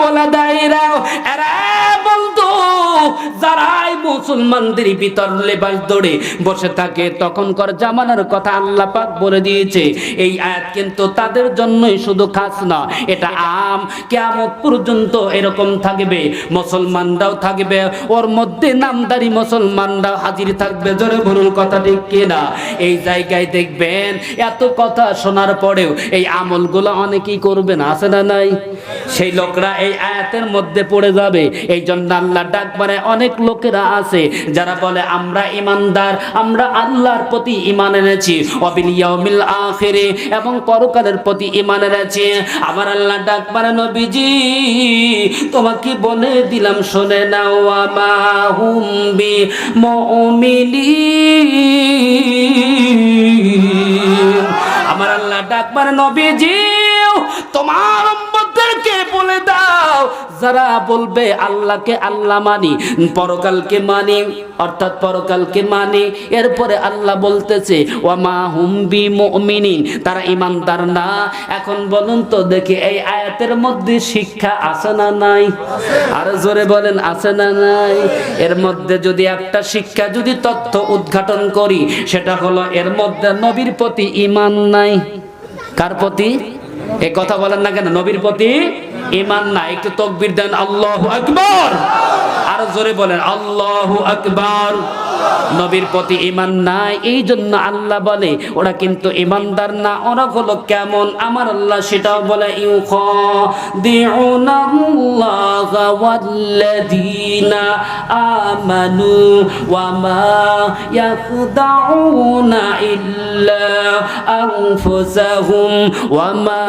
বলে দেয় এরা বন্ধু যারাই মুসলমানদের ভিতর লেবাস ধরে বসে থাকে তখনকার জামানার কথা আল্লাহ পাক বলে দিয়েছে। এই আয়াত কিন্তু তাদের জন্যই শুধু খাস না, এটা আম কিয়ামত পর্যন্ত এরকম থাকবে। মুসলমানরাও থাকবে, ওর মধ্যে নামদারি মুসলমানরাও হাজির থাকবে। জোরে বলুন কথা ঠিক কিনা? এই জায়গায় দেখবেন এত কথা শোনার পরেও এই আমলগুলো অনেকেই করবে না, আছে না নাই? সেই লোকরা এই আয়াতের মধ্যে পড়ে যাবে। এই জন্য আল্লাহ ডাক পারে অনেক লোকেরা আছে যারা বলে আমরা ইমানদার, আমরা আল্লাহর প্রতি ঈমান এনেছি, ওয়াবিল ইয়াউমিল আখিরে এবং পরকালের প্রতি ঈমান এনেছি। আমার আল্লাহ ডাক পারে নবীজি তোমাকে বলে দিলাম শুনে নাও, ওয়ামা হুম বিমুমিনিন। আমার আল্লাহ ডাক পারে নবীজি তোমার উম্মতদেরকে বলে দাও যারা বলবে আল্লাহকে আল্লাহ মানি, পরকালকে মানি, অর্থাৎ পরকালকে মানি, এরপরে আল্লাহ বলতেছে ওয়ামা হুম বিমুমিনিন, তারা ঈমানদার না। এখন বলুন তো দেখি এই আয়াতের মধ্যে শিক্ষা আছে না নাই? আর জোরে বলেন আছে না নাই? এর মধ্যে যদি একটা শিক্ষা যদি তথ্য উদ্ঘাটন করি সেটা হলো এর মধ্যে নবীর প্রতি ঈমান নাই। কার প্রতি? এই কথা বলেন না কেন? নবীর প্রতি ঈমান নাই। একটু তাকবীর দেন, আল্লাহু আকবার। আর জোরে বলেন আল্লাহু আকবার। নবীর প্রতি ঈমান নাই, এই জন্য আল্লাহ বলে ওরা কিন্তু ঈমানদার না। ওরা হলো কেমন? আমার আল্লাহ সেটাও বলে ইউখাদিউনাল্লাহা ওয়াল্লাযীনা আমানু ওয়া মা ইয়াখদাউনা ইল্লা আনফুসাহুম ওয়া মা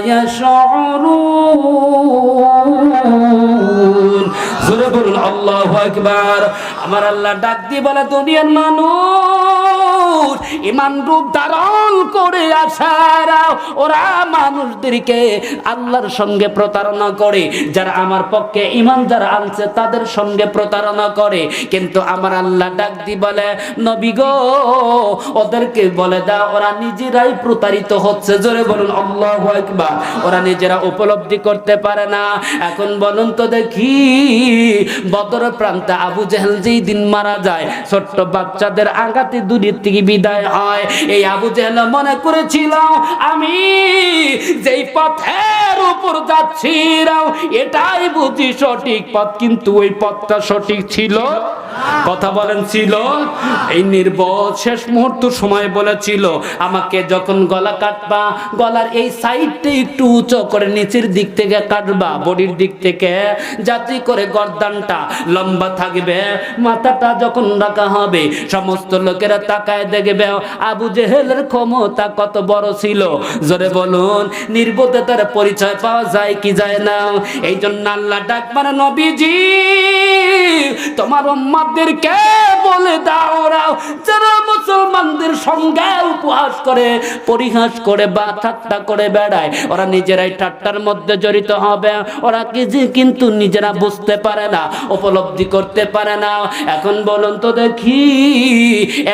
ইয়াশউরুন। জোরে বলুন আল্লাহু আকবার। আমার আল্লাহ ডাক দিয়ে বলে দুনিয়ার মানুষ ঈমান রূপ ধারণ করে আসারা ওরা মানুষদেরকে আল্লাহর সঙ্গে প্রতারণা করে, যারা আমার পক্ষে ঈমান যারা আনছে তাদের সঙ্গে প্রতারণা করে। কিন্তু আমার আল্লাহ ডাক দিয়ে বলে নবী গো ওদেরকে বলে দাও ওরা নিজেরাই প্রতারিত হচ্ছে। জোরে বলুন আল্লাহু আকবার। ওরা নিজেরা উপলব্ধি করতে পারে না। এখন বলুন তো দেখি বদর প্রান্তে আবু জেহেল যেই দিন মারা যায়, ছোট্ট বাচ্চাদের আঘাতে দুনিয়া থেকে বিদায় হয়। এই আবু জেহেল মনে করেছিল আমি যেই পথের উপর যাচ্ছি এটাই বুঝি সঠিক পথ, কিন্তু ওই পথটা সঠিক ছিল? কথা বলেন ছিল? এই নির্বোধ শেষ মুহূর্ত সময় বলেছিল আমাকে যখন গলা কাটবা গলার এই সাইডটা একটু উঁচু করে নিচের দিক থেকে কাটবা, বডির দিক থেকে, যাতে করে গর্দানটা লম্বা থাকবে। মাথাটা যখন রাখা হবে সমস্ত লোকেরা তাকায় দেখবে আবু জেহেলের ক্ষমতা কত বড় ছিল। জোরে বলুন নির্বোধতার পরিচয় পাওয়া যায় কি যায় না? এই জন্য আল্লাহ ডাক মানে নবীজি তোমার উম্মতদেরকে বলে দাও যারা মুসলমানদের সঙ্গে উপহাস করে, পরিহাস করে বা ঠাট্টা করে বেড়ায়, ওরা নিজেরাই ঠাট্টার মধ্যে জড়িত হবে। ওরা কিন্তু নিজেরা বুঝতে পারে না, উপলব্ধি করতে পারে না। এখন বলুন তো দেখি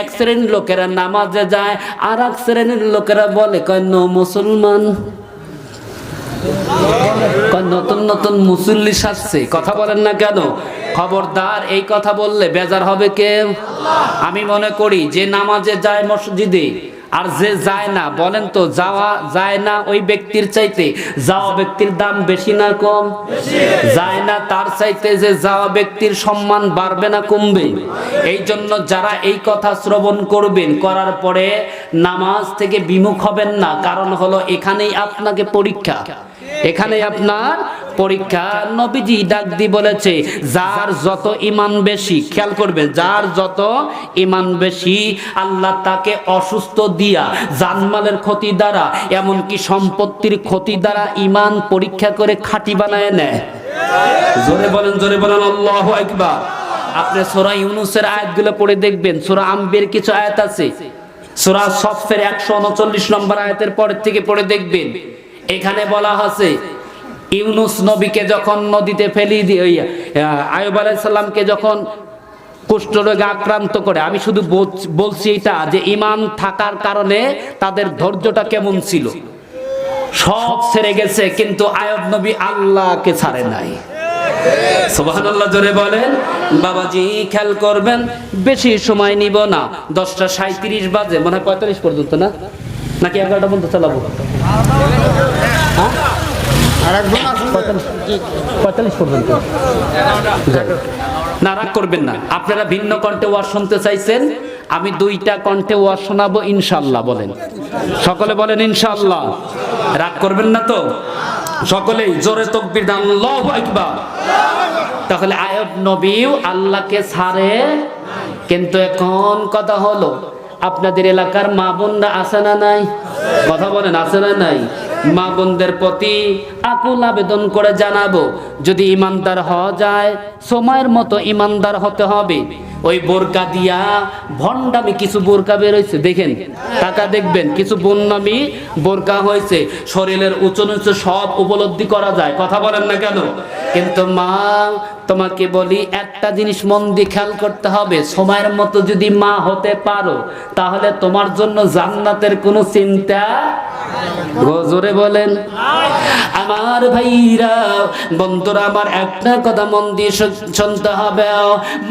এক শ্রেণীর লোকেরা নামাজে যায় আর এক শ্রেণীর লোকেরা বলে কয় নো মুসলমান, নতুন নতুন মুসল্লি সাজছে। কথা বলেন না কেন? খবরদার এই কথা বললে বেজার হবে কে? আমি মনে করি যে নামাজে যায় মসজিদে আর যে যায় না, বলেন তো যাওয়া যায় না ওই ব্যক্তির চাইতে যাওয়া ব্যক্তির দাম বেশি না কম? যায় না তার চাইতে যে যাওয়া ব্যক্তির সম্মান বাড়বে না কমবে? এই জন্য যারা এই কথা শ্রবণ করবেন করার পরে নামাজ থেকে বিমুখ হবেন না, কারণ হলো এখানেই আপনাকে পরীক্ষা, এখানে আপনার পরীক্ষা। নবীজি ডাক দিয়ে বলেছে যার যত ঈমান বেশি, খেয়াল করবেন, যার যত ঈমান বেশি আল্লাহ তাকে অসুস্থ দিয়া, জানমালের ক্ষতি দ্বারা, এমনকি সম্পত্তির ক্ষতি দ্বারা ঈমান পরীক্ষা করে খাঁটি বানায় নেয়। জোরে বলেন, জোরে বলেন আল্লাহু আকবার। আপনি সূরা ইউনূসের আয়াতগুলো পড়ে দেখবেন, সূরা আম্বিয়ার কিছু আয়াত আছে, সূরা সফের 139 নম্বর আয়াতের পরের থেকে পড়ে দেখবেন। এখানে বলা আছে ইউনূস নবীকে যখন নদীতে ফেলিয়ে দিয়ে আইয়ুব আলাইহিস সালামকে যখন কুষ্ঠরোগে আক্রান্ত করে, আমি শুধু বলছি এটা যে ঈমান থাকার কারণে তাদের ধৈর্যটা কেমন ছিল। সব ছেড়ে গেছে, কিন্তু আয়ব নবী আল্লাহকে ছাড়ে নাই। সুবহানাল্লাহ জোরে বলেন। বাবাজি খেয়াল করবেন, বেশি সময় নিব না, 10:37 বাজে, মনে হয় 45 পর্যন্ত না, নাকি 11টা পর্যন্ত চালাবো? আর একজন 45 পর্যন্ত না, রাগ করবেন না। আপনারা ভিন্ন কণ্ঠে ওয়াজ শুনতে চাইছেন, আমি 2টা কণ্ঠে ওয়াজ শোনাবো ইনশাআল্লাহ। বলেন সকলে, বলেন ইনশাআল্লাহ। রাগ করবেন না তো? সকলেই জোরে তাকবীর দেন, আল্লাহু আকবার। তাহলে আয়ব নবীও আল্লাহকে ছাড়ে, কিন্তু এখন কথা হলো, আপনাদের এলাকার মা বোনরা আছে না নাই? কথা বলেন, আছে না নাই? মা বোনদের প্রতি আকুল আবেদন করে জানাবো, যদি ইমানদার হওয়া যায়, সময়ের মতো ইমানদার হতে হবে। ওই বোরকা দিয়া ভণ্ডামি কিছু বোরকা বের হয়েছে, দেখেন টাকা দেখবেন, কিছু বন্যামি বোরকা হয়েছে, শরীরের উঁচু নিচু সব উপলব্ধি করা যায়। কথা বলেন না কেন? কিন্তু মা, তোমাকে বলি একটা জিনিস মন দিয়ে খেয়াল করতে হবে, সময়ের মতো যদি মা হতে পারো, তাহলে তোমার জন্য জান্নাতের কোনো চিন্তা, জোরে বলেন আমার ভাইরা, বন্ধুরা আমার, একটা কথা মন দিয়ে শুনতে হবে।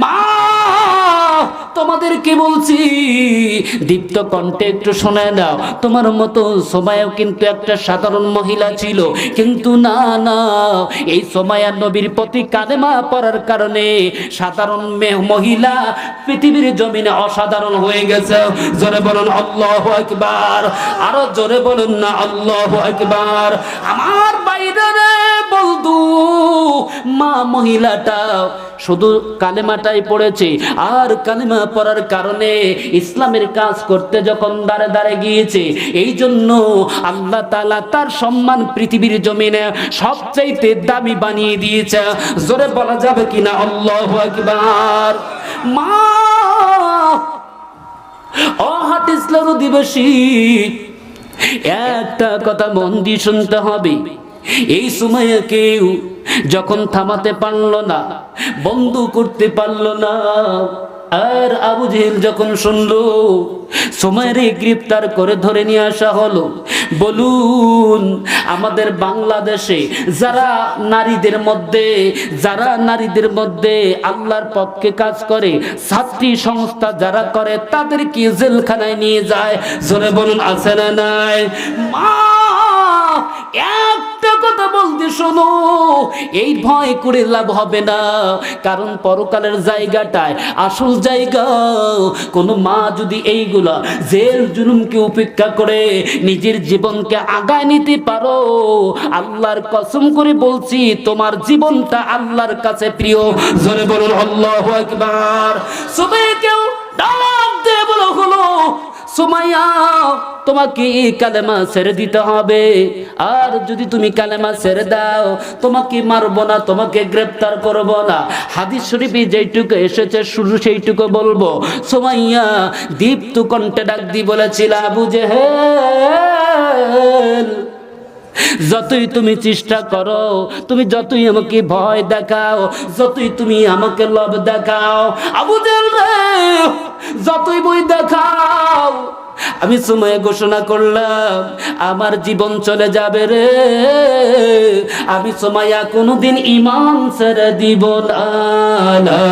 মা, তোমাদেরকে বলছি, দীপ্ত কণ্ঠে একটু শুনে দাও। তোমার মতো সোমায়াও কিন্তু একটা সাধারণ মহিলা ছিল, কিন্তু না না, এই সোমায়া নবীর প্রতি কালেমা পড়ার কারণে সাধারণ মহিলা পৃথিবীর জমিনে অসাধারণ হয়ে গেছে। জোরে বলুন আল্লাহু আকবার, আরো জোরে বলুন না আল্লাহু আকবার। আমার বাইরে বলদু, মা মহিলাটা শুধু কালেমাটাই পড়েছে, আর কালেমা পড়ার কারণে ইসলামের কাজ করতে যখন দাঁড়ে দাঁড়ে গিয়েছে, এই জন্য আল্লাহ তাআলা তার সম্মান পৃথিবীর জমিনে সবচাইতে দামি বানিয়ে দিয়েছে। জোরে বলা যাবে কিনা আল্লাহু আকবার। মা, ও হাদিসের অধিবাসী, একটা কথা মন দিয়ে শুনতে হবে। এই সময়ে কেউ যখন থামাতে পারলো না, বন্ধ করতে পারলো না, আর আবু জেহেল যখন শুনলো সুমাইয়াকে গ্রেফতার করে ধরে নিয়ে আসা হলো, বলুন আমাদের বাংলাদেশে যারা নারীদের মধ্যে আল্লাহর পক্ষে কাজ করে, ছাত্রী সংস্থা যারা করে, তাদেরকে জেলখানায় নিয়ে যায়। জোরে বলুন আছে না নাই? মা, একটা কথা বলতে শোনো, এই ভয় করে লাভ হবে না, কারণ পরকালের জায়গাটায় আসল জায়গা। কোন মা যদি এইগুলা জেল জুলুমকে উপেক্ষা করে নিজের জীবনকে আগায় নিতে পারো, আল্লাহর কসম করে বলছি, তোমার জীবনটা আল্লাহর কাছে প্রিয়। জোরে বলুন আল্লাহু আকবার। সবাইকেও ডাক দিয়ে বলো, হলো সুমাইয়া, তোমাকে কালেমা ছেড়ে দিতে হবে, আর যদি তুমি কালেমা ছেড়ে দাও, তোমাকে মারবো না, তোমাকে গ্রেফতার করবো না। হাদিস শরীফে যেইটুকু এসেছে শুরু সেইটুকু বলবো। সুমাইয়া দীপ্ত কণ্ঠে ডাক দিয়ে বলেছিল, আবু জেহেল, যতই তুমি চেষ্টা করো, তুমি যতই আমাকে ভয় দেখাও, যতই তুমি আমাকে লোভ দেখাও, আবু জেহেল রে, যতই ভয় দেখাও, আমি সুমাইয়া ঘোষণা করলাম আমার জীবন চলে যাবে রে, আমি সুমাইয়া কোনোদিন ঈমান ছেড়ে দিব না। লা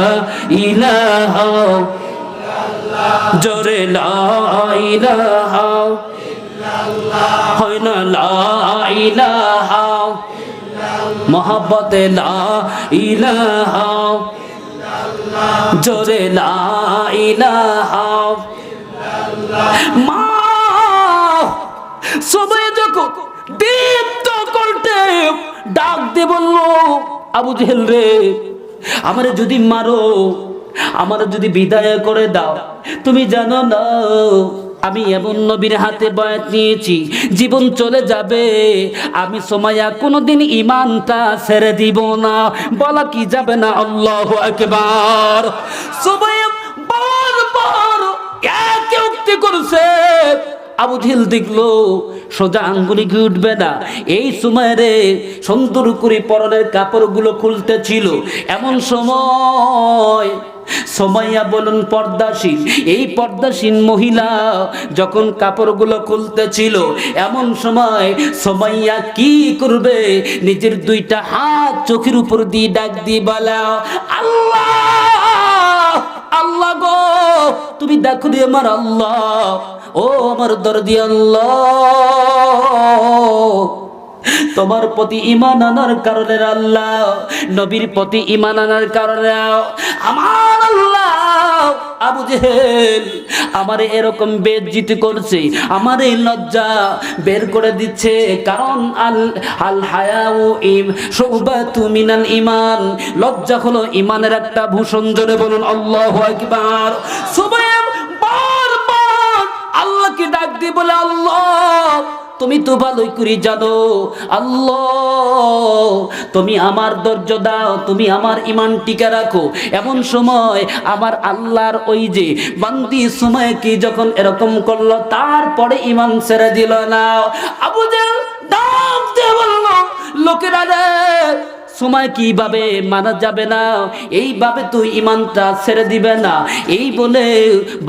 ইলাহা ইল্লাল্লাহ, জোরে লা ইলাহা ইল্লাল্লাহ, হয় না লা ইলাহা ইল্লাল্লাহ, মোহাব্বতে লা ইলাহা ইল্লাল্লাহ, জোরে লা ইলাহা। মা, সবাই যখন দীপ্ত কণ্ঠে ডাক দিয়ে বলল, আবু জেহেল রে, আমারে যদি মারো, আমারে যদি বিদায় করে দাও, তুমি জানো না আমি এমন নবীর হাতে বয়াত নিয়েছি, জীবন চলে যাবে, আমি সুমাইয়া কোনোদিন ঈমানটা ছেড়ে দিব না। বলা কি যাবে না আল্লাহু আকবার। সুমাইয়া বারবার এক উক্তি করছে, আবু জেহেল দেখলো সোজা আঙ্গুলি কি উঠবে না। এই সুমাইয়ারে সুন্দর করে পরনের কাপড়গুলো খুলতে ছিল, এমন সময় সুমাইয়া বলুন পর্দাশীল, এই পর্দাশীল মহিলা যখন কাপড়গুলো খুলতেছিল, এমন সময় সুমাইয়া কি করবে, নিজের দুইটা হাত চোখের উপর দিয়ে ডাক দিয়ে বলা, আল্লাহ আল্লাহ গো, তুমি দেখো রে আমার আল্লাহ, ও আমার দরদি আল্লাহ, তোমার প্রতি ঈমান আনার কারণে আল্লাহ, নবীর প্রতি ঈমান আনার কারণে আমার আল্লাহ আবু জেহেল আমারে এরকম বেইজ্জতি করছে, আমার এই লজ্জা বের করে দিচ্ছে, কারণ আল হায়াউ শুবাতু মিনাল ঈমান, লজ্জা হলো ঈমানের একটা ভূষণ। জোরে বলুন আল্লাহু আকবার। সুমাইয়া বারবার আল্লাহকে ডাক দিয়ে বলে, আল্লাহ তুমি তো ভালোই করে জানো, আল্লাহ তুমি আমার ধৈর্য দাও, তুমি আমার ঈমান টিকে রাখো। এমন সময় আমার আল্লাহর ওই যে বান্দি সুমাইয়াকে যখন এরকম করলো, তারপরে ঈমান ছেড়ে দিল না। আবু জেহেল ডাক দিয়ে বলল, লোকেরা রে, সুমাইয়া কিভাবে মানা যাবে না, এইভাবে তুই ঈমানটা ছেড়ে দিবে না, এই বলে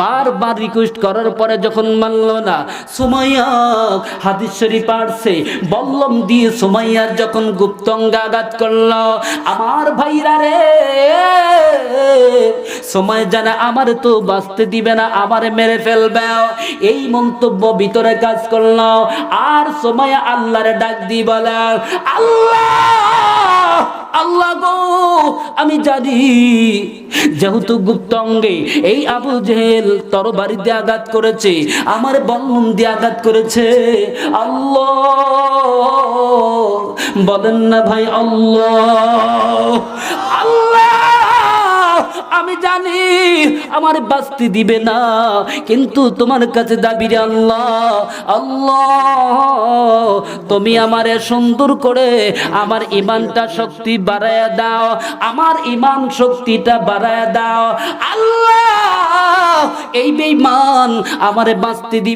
বারবার রিকোয়েস্ট করার পরে যখন মানল না, সুমাইয়া হাদিস শরীফ পড়ছে, বল্লম দিয়ে সুমাইয়ার যখন গুপ্তাঙ্গে আঘাত করল, আমার ভাইরা রে, সুমাইয়া জানে আমার তো বাঁচতে দিবে না, আমারে মেরে ফেলবে, এই মন্তব্য ভিতরে কাজ করল। আর সুমাইয়া আল্লাহরে ডাক দিয়ে বলে, আল্লাহ আল্লাহ গো, আমি জানি যেহেতু গুপ্তাঙ্গে এই আবু জেহেল তরবারি দিয়ে আঘাত করেছে, আমার বল্লম দিয়ে আঘাত করেছে, আল্লাহ বলেন না ভাই, আল্লাহ আল্লাহ আমি জানি আমার বাঁচতে দিবে না, কিন্তু তোমার কাছে দাবি রে আল্লাহ, আল্লাহ তুমি আমারে সুন্দর করে আমার ঈমানটা শক্তি বাড়ায়া দাও, আমার ঈমান শক্তিটা বাড়ায়া দাও, আল্লাহ এই বেঈমান আমারে বাঁচতে দিবে